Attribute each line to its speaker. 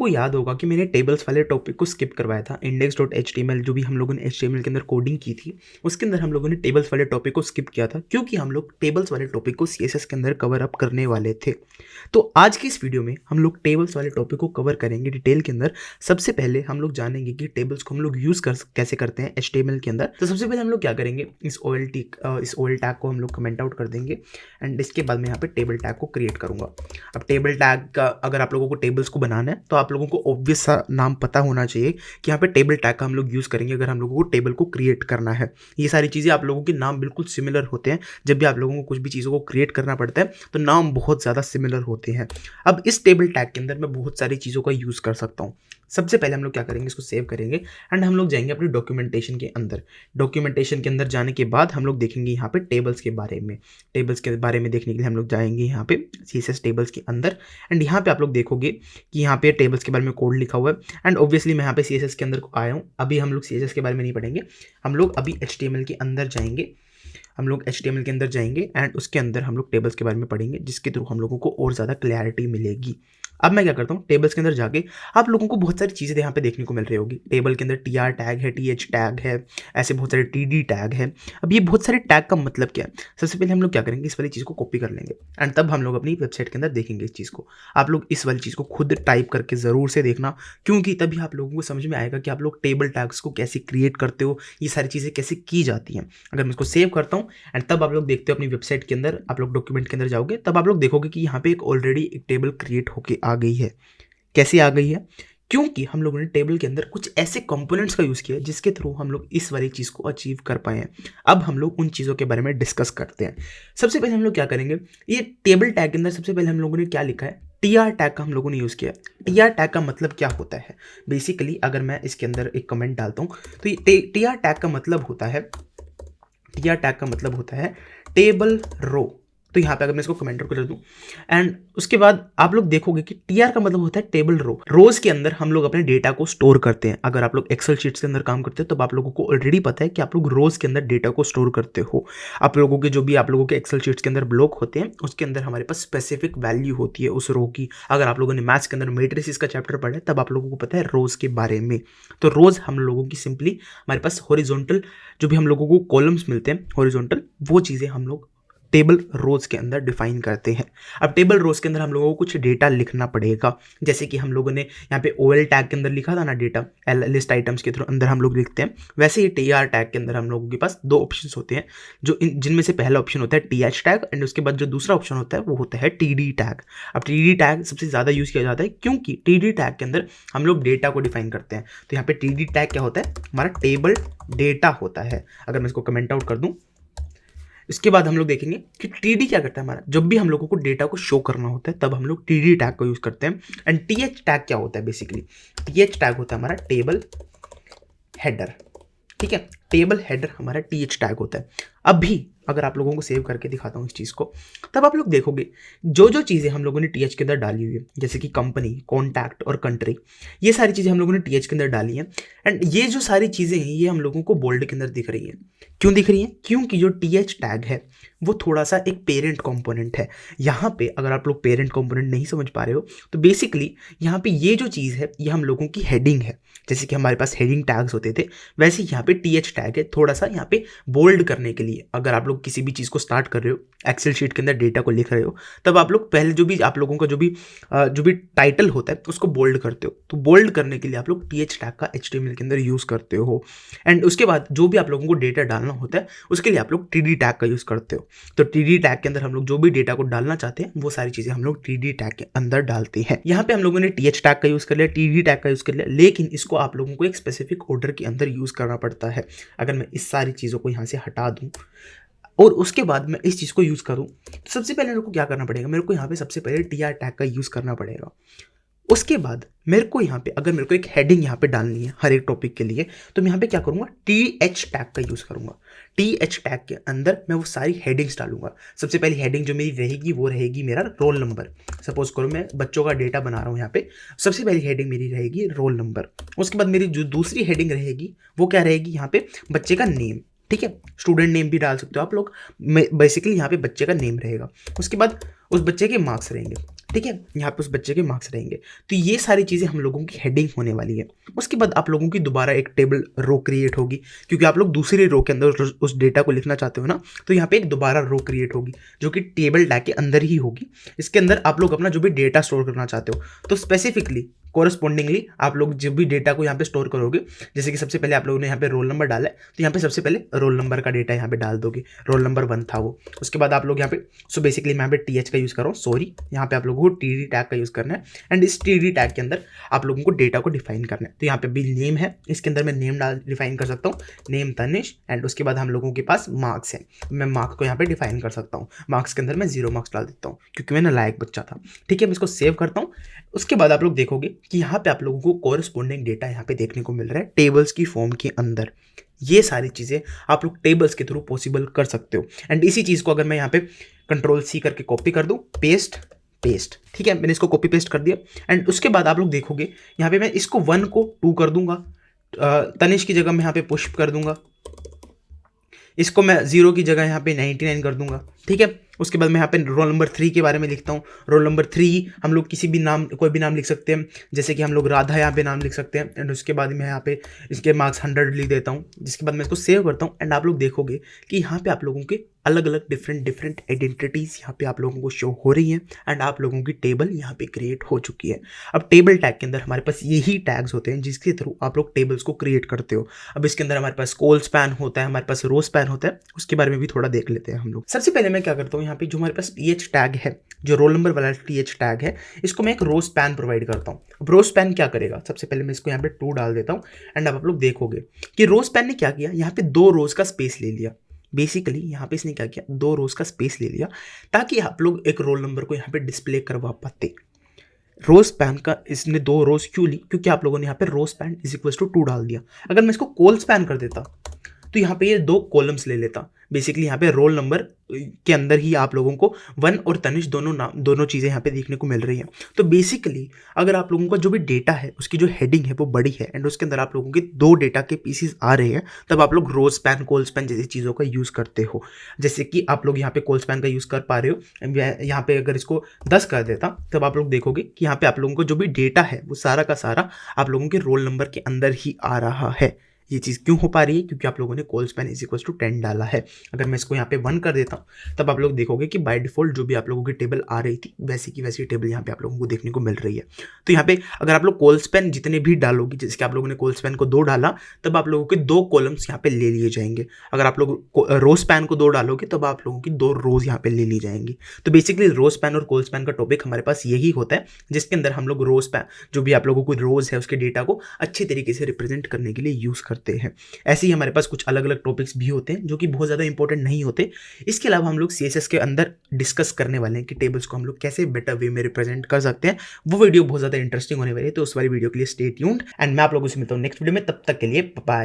Speaker 1: को याद होगा कि मैंने टेबल्स वाले टॉपिक को स्किप करवाया था। index.html जो भी हम लोगों ने HTML के अंदर कोडिंग की थी, उसके अंदर हम लोगों ने टेबल्स वाले टॉपिक को स्किप किया था, क्योंकि हम लोग टेबल्स वाले टॉपिक को CSS के अंदर कवर अप करने वाले थे। तो आज की इस वीडियो में हम लोग टेबल्स वाले टॉपिक को कवर करेंगे डिटेल के अंदर। सबसे पहले हम लोग जानेंगे कि टेबल्स को हम लोग यूज़ कैसे करते हैं HTML के अंदर। तो सबसे पहले हम लोग क्या करेंगे, इस OL टैग को हम लोग कमेंट आउट कर देंगे एंड इसके बाद मैं यहाँ पे टेबल टैग को क्रिएट करूँगा। अब टेबल टैग का अगर आप लोगों को टेबल्स को बनाना है तो आप लोगों को ऑब्वियस सा नाम पता होना चाहिए कि यहाँ पे टेबल टैग का हम लोग यूज़ करेंगे अगर हम लोगों को टेबल को क्रिएट करना है। ये सारी चीज़ें आप लोगों के नाम बिल्कुल सिमिलर होते हैं। जब भी आप लोगों को कुछ भी चीज़ों को क्रिएट करना पड़ता है तो नाम बहुत ज़्यादा सिमिलर होते हैं। अब इस टेबल टैग के अंदर मैं बहुत सारी चीज़ों का यूज़ कर सकता हूँ। सबसे पहले हम लोग क्या करेंगे, इसको सेव करेंगे एंड हम लोग जाएंगे अपनी डॉक्यूमेंटेशन के अंदर। डॉक्यूमेंटेशन के अंदर जाने के बाद हम लोग देखेंगे यहाँ पे टेबल्स के बारे में। टेबल्स के बारे में देखने के लिए हम लोग जाएंगे यहाँ पे CSS टेबल्स के अंदर एंड यहाँ पे आप लोग देखोगे कि यहाँ पे टेबल्स के बारे में कोड लिखा हुआ है एंड ऑब्वियसली मैं यहाँ पे CSS के अंदर आया हूँ। अभी हम लोग CSS के बारे में नहीं पढ़ेंगे, हम लोग अभी HTML के अंदर जाएंगे। हम लोग HTML के अंदर जाएंगे एंड उसके अंदर हम लोग टेबल्स के बारे में पढ़ेंगे, जिसके थ्रू हम लोगों को और ज़्यादा क्लैरिटी मिलेगी। अब मैं क्या करता हूँ, टेबल्स के अंदर जाके आप लोगों को बहुत सारी चीज़ें यहाँ पे देखने को मिल रही होगी। टेबल के अंदर TR टैग है, TH टैग है, ऐसे बहुत सारे TD टैग है। अब ये बहुत सारे टैग का मतलब क्या है, सबसे पहले हम लोग क्या करेंगे, इस वाली चीज़ को कॉपी कर लेंगे एंड तब हम लोग अपनी वेबसाइट के अंदर देखेंगे इस चीज़ को। आप लोग इस वाली चीज़ को खुद टाइप करके ज़रूर से देखना, क्योंकि तभी आप लोगों को समझ में आएगा कि आप लोग टेबल टैग्स को कैसे क्रिएट करते हो, ये सारी चीज़ें कैसे की जाती हैं। अगर मैं इसको सेव करता हूँ एंड तब आप लोग देखते हो अपनी वेबसाइट के अंदर, आप लोग डॉक्यूमेंट के अंदर जाओगे तब आप लोग देखोगे कि यहाँ पे एक ऑलरेडी एक टेबल क्रिएट होके आ गई है। कैसे आ गई है, क्योंकि हम लोगों ने टेबल के अंदर कुछ ऐसे कंपोनेंट्स का यूज़ किया जिसके थ्रू हम लोग इस वाली चीज़ को अचीव कर पाए हैं। अब हम लोग उन चीज़ों के बारे में डिस्कस करते हैं। सबसे पहले हम लोग क्या करेंगे, ये टेबल टैग के अंदर सबसे पहले हम लोगों ने क्या लिखा है, TR टैग का हम लोगों ने यूज़ किया। TR टैग का मतलब क्या होता है, बेसिकली अगर मैं इसके अंदर एक कमेंट डालता हूँ तो ये TR टैग का मतलब होता है, TR टैग का मतलब होता है टेबल रो। तो यहाँ पे अगर मैं इसको कमेंट कर दूँ एंड उसके बाद आप लोग देखोगे कि TR का मतलब होता है टेबल रो। रोज के अंदर हम लोग अपने डेटा को स्टोर करते हैं। अगर आप लोग एक्सेल शीट्स के अंदर काम करते हो तो आप लोगों को ऑलरेडी पता है कि आप लोग रोज के अंदर डेटा को स्टोर करते हो। आप लोगों के जो भी आप लोगों के एक्सेल शीट्स के अंदर ब्लॉक होते हैं उसके अंदर हमारे पास स्पेसिफिक वैल्यू होती है उस रो की। अगर आप लोगों ने मैथ्स के अंदर मैट्रिसेस का चैप्टर पढ़ा है तब आप लोगों को पता है रोज के बारे में। तो रोज हम लोगों की सिंपली हमारे पास हॉरिजॉन्टल जो भी हम लोगों को कॉलम्स मिलते हैं हॉरिजॉन्टल, वो चीज़ें हम लोग टेबल रोज के अंदर डिफाइन करते हैं। अब टेबल रोज के अंदर हम लोगों को कुछ डेटा लिखना पड़ेगा, जैसे कि हम लोगों ने यहाँ पे OL टैग के अंदर लिखा था ना डेटा, लिस्ट आइटम्स के थ्रू अंदर हम लोग लिखते हैं। वैसे ही TR टैग के अंदर हम लोगों के पास दो ऑप्शंस होते हैं, जो जिनमें से पहला ऑप्शन होता है TH टैग एंड उसके बाद जो दूसरा ऑप्शन होता है वो होता है TD टैग। अब TD टैग सबसे ज़्यादा यूज़ किया जाता है क्योंकि TD टैग के अंदर हम लोग डेटा को डिफाइन करते हैं। तो यहाँ पे TD टैग क्या होता है, हमारा टेबल डेटा होता है। अगर मैं इसको कमेंट आउट कर दूँ, इसके बाद हम लोग देखेंगे कि TD क्या करता है, हमारा जब भी हम लोगों को डेटा को शो करना होता है तब हम लोग TD टैग को यूज़ करते हैं। एंड TH टैग क्या होता है, बेसिकली TH टैग होता है हमारा टेबल हेडर। ठीक है, टेबल हेडर हमारा TH टैग होता है। अभी अगर आप लोगों को सेव करके दिखाता हूँ इस चीज़ को, तब आप लोग देखोगे जो जो चीज़ें हम लोगों ने TH के अंदर डाली हुई है, जैसे कि कंपनी, कॉन्टैक्ट और कंट्री, ये सारी चीज़ें हम लोगों ने TH के अंदर डाली हैं। एंड ये जो सारी चीज़ें हैं ये हम लोगों को बोल्ड के अंदर दिख रही हैं। क्यों दिख रही हैं, क्योंकि जो TH टैग है वो थोड़ा सा एक पेरेंट कंपोनेंट है। यहाँ पे अगर आप लोग पेरेंट कंपोनेंट नहीं समझ पा रहे हो तो बेसिकली यहाँ पे ये जो चीज़ है ये हम लोगों की हेडिंग है। जैसे कि हमारे पास हेडिंग टैग्स होते थे, वैसे यहाँ पे TH टैग है थोड़ा सा यहाँ पे बोल्ड करने के लिए। अगर आप लोग किसी भी चीज़ को स्टार्ट कर रहे हो, एक्सेल शीट के अंदर डेटा को लिख रहे हो, तब आप लोग पहले जो भी आप लोगों का जो भी टाइटल होता है उसको बोल्ड करते हो। तो बोल्ड करने के लिए आप लोग TH टैग का HTML के अंदर यूज़ करते हो। एंड उसके बाद जो भी आप लोगों को डेटा डालना होता है उसके लिए आप लोग TD टैग का यूज़ करते हो। तो TD टैग के अंदर हम लोग जो भी डेटा को डालना चाहते हैं वो सारी चीज़ें हम लोग TD टैग के अंदर डालते हैं। यहाँ पे हम लोगों ने TH टैग का यूज़ कर लिया, TD टैग का यूज़ कर लिया, लेकिन इसको आप लोगों को एक स्पेसिफिक ऑर्डर के अंदर यूज़ करना पड़ता है। अगर मैं इस सारी चीज़ों को यहाँ से हटा दूँ और उसके बाद मैं इस चीज़ को यूज़ करूँ, तो सबसे पहले मेरे को क्या करना पड़ेगा, मेरे को यहाँ पे सबसे पहले TR टैग का यूज़ करना पड़ेगा। उसके बाद मेरे को यहाँ पे अगर मेरे को एक हेडिंग यहाँ पे डालनी है हर एक टॉपिक के लिए, तो मैं यहाँ पे क्या करूँगा, TH टैग का यूज़ करूँगा। TH टैग के अंदर मैं वो सारी हेडिंग्स डालूंगा। सबसे पहली हेडिंग जो मेरी रहेगी वो रहेगी मेरा रोल नंबर। सपोज करो मैं बच्चों का डेटा बना रहा हूँ, यहाँ पे सबसे पहली हेडिंग मेरी रहेगी रोल नंबर। उसके बाद मेरी जो दूसरी हेडिंग रहेगी वो क्या रहेगी, यहाँ पे बच्चे का नेम। ठीक है, स्टूडेंट नेम भी डाल सकते हो आप लोग, बेसिकली यहाँ पे बच्चे का नेम रहेगा। उसके बाद उस बच्चे के मार्क्स रहेंगे। ठीक है, यहाँ पे उस बच्चे के मार्क्स रहेंगे। तो ये सारी चीज़ें हम लोगों की हेडिंग होने वाली है। उसके बाद आप लोगों की दोबारा एक टेबल रो क्रिएट होगी, क्योंकि आप लोग दूसरी रो के अंदर उस डेटा को लिखना चाहते हो ना, तो यहाँ पे एक दोबारा रो क्रिएट होगी जो कि टेबल टैग के अंदर ही होगी। इसके अंदर आप लोग अपना जो भी डेटा स्टोर करना चाहते हो, तो स्पेसिफिकली कोरस्पॉन्डिंगली आप लोग जब भी डेटा को यहाँ पे स्टोर करोगे, जैसे कि सबसे पहले आप लोगों ने यहाँ पे रोल नंबर डाला है, तो यहाँ पे सबसे पहले रोल नंबर का डेटा यहाँ पे डाल दोगे, रोल नंबर 1 था वो। उसके बाद आप लोग यहाँ पे, सो बेसिकली मैं यहाँ पे TH का यूज़ कर रहा हूँ, सॉरी, यहाँ पे आप लोगों को TD टैग का यूज़ करना है। एंड इस TD टैग के अंदर आप लोगों को डेटा को डिफाइन करना है। तो यहाँ पे भी नेम है, इसके अंदर मैं नेम डिफाइन कर सकता हूँ, नेम तनिष। एंड उसके बाद हम लोगों के पास मार्क्स है, मैं मार्क्स को यहाँ पे डिफाइन कर सकता हूँ। मार्क्स के अंदर मैं 0 मार्क्स डाल देता हूँ क्योंकि मैं नालायक बच्चा था। ठीक है, मैं इसको सेव करता हूँ। उसके बाद आप लोग देखोगे कि यहाँ पे आप लोगों को कोरस्पॉन्डिंग डेटा यहाँ पे देखने को मिल रहा है टेबल्स की फॉर्म के अंदर। ये सारी चीज़ें आप लोग टेबल्स के थ्रू पॉसिबल कर सकते हो। एंड इसी चीज़ को अगर मैं यहाँ पे Ctrl+C करके कॉपी कर दूँ, पेस्ट, ठीक है, मैंने इसको कॉपी पेस्ट कर दिया। एंड उसके बाद आप लोग देखोगे यहाँ पे मैं इसको 1 को 2 कर दूंगा, तनिष की जगह मैं यहाँ पे पुष्प कर दूंगा, इसको मैं 0 की जगह यहाँ पे 99 कर दूंगा। ठीक है, उसके बाद मैं यहाँ पे रोल नंबर 3 के बारे में लिखता हूँ। रोल नंबर 3 हम लोग किसी भी नाम, कोई भी नाम लिख सकते हैं, जैसे कि हम लोग राधा यहाँ पे नाम लिख सकते हैं। एंड उसके बाद मैं यहाँ पे इसके मार्क्स 100 लिख देता हूँ, जिसके बाद मैं इसको सेव करता हूँ। एंड आप लोग देखोगे कि यहाँ पे आप लोगों के अलग अलग डिफरेंट आइडेंटिटीज़ यहाँ पे आप लोगों को शो हो रही हैं। एंड आप लोगों की टेबल यहाँ पे क्रिएट हो चुकी है। अब टेबल टैग के अंदर हमारे पास यही टैग्स होते हैं जिसके थ्रू आप लोग टेबल्स को क्रिएट करते हो। अब इसके अंदर हमारे पास कॉल स्पैन होता है, हमारे पास रो स्पैन होता है, उसके बारे में भी थोड़ा देख लेते हैं हम लोग। सबसे पहले मैं क्या करता हूँ, यहाँ पे जो हमारे पास TH टैग है, जो रोल नंबर वाला TH टैग है, इसको मैं एक रो स्पैन प्रोवाइड करता हूँ। अब रो स्पैन क्या करेगा, सबसे पहले मैं इसको यहाँ पे 2 डाल देता हूँ। एंड अब आप लोग देखोगे कि रो स्पैन ने क्या किया, यहाँ पे 2 रोज का स्पेस ले लिया। बेसिकली यहाँ पे इसने क्या किया, 2 रोज का स्पेस ले लिया ताकि आप लोग एक रोल नंबर को यहाँ पे डिस्प्ले करवा पाते। रो स्पैन का इसने 2 रोज क्यों ली, क्योंकि आप लोगों ने यहाँ पे रो स्पैन = 2 डाल दिया। अगर मैं इसको कॉल स्पैन कर देता तो यहाँ पे ये 2 कॉलम्स ले लेता। बेसिकली यहाँ पे रोल नंबर के अंदर ही आप लोगों को 1 और तनिष दोनों चीज़ें यहाँ पे देखने को मिल रही हैं। तो बेसिकली अगर आप लोगों का जो भी डेटा है उसकी जो हेडिंग है वो बड़ी है एंड उसके अंदर आप लोगों के 2 डेटा के पीसीस आ रहे हैं, तब आप लोग रो स्पैन, कॉल स्पैन जैसी चीज़ों का यूज़ करते हो। जैसे कि आप लोग यहाँ पे कॉल स्पैन का यूज़ कर पा रहे हो। यहाँ पे अगर इसको 10 कर देता तब आप लोग देखोगे कि यहाँ पे आप लोगों को जो भी डेटा है वो सारा का सारा आप लोगों के रोल नंबर के अंदर ही आ रहा है। ये चीज़ क्यों हो पा रही है, क्योंकि आप लोगों ने कॉल स्पैन = 10 डाला है। अगर मैं इसको यहाँ पे 1 कर देता हूँ तब आप लोग देखोगे कि बाय डिफॉल्ट जो भी आप लोगों की टेबल आ रही थी वैसी की वैसी टेबल यहाँ पे आप लोगों को देखने को मिल रही है। तो यहाँ पे अगर आप लोग कॉल स्पैन जितने भी डालोगे, जैसे कि आप लोगों ने कॉल स्पैन को 2 डाला, तब आप लोगों के 2 कॉलम्स यहाँ पे ले लिए जाएंगे। अगर आप लोग रो स्पैन को 2 डालोगे तब आप लोगों की 2 रोज यहाँ पे ले ली जाएंगी। तो बेसिकली रो स्पैन और कॉल स्पैन का टॉपिक हमारे पास यही होता है, जिसके अंदर हम लोग रो स्पैन जो भी आप लोगों को रोज है उसके डेटा को अच्छे तरीके से रिप्रेजेंट करने के लिए यूज़ करते हैं। ऐसे ही हमारे पास कुछ अलग अलग टॉपिक्स भी होते हैं जो कि बहुत ज़्यादा इंपॉर्टेंट नहीं होते। इसके अलावा हम लोग CSS के अंदर डिस्कस करने वाले हैं कि टेबल्स को हम लोग कैसे बेटर वे में रिप्रेजेंट कर सकते हैं। वो वीडियो बहुत ज़्यादा इंटरेस्टिंग होने वाली है, तो उस वाली वीडियो के लिए स्टे ट्यून्ड। एंड मैं आप लोगों से मिलता हूँ नेक्स्ट वीडियो में, तब तक के लिए बाय।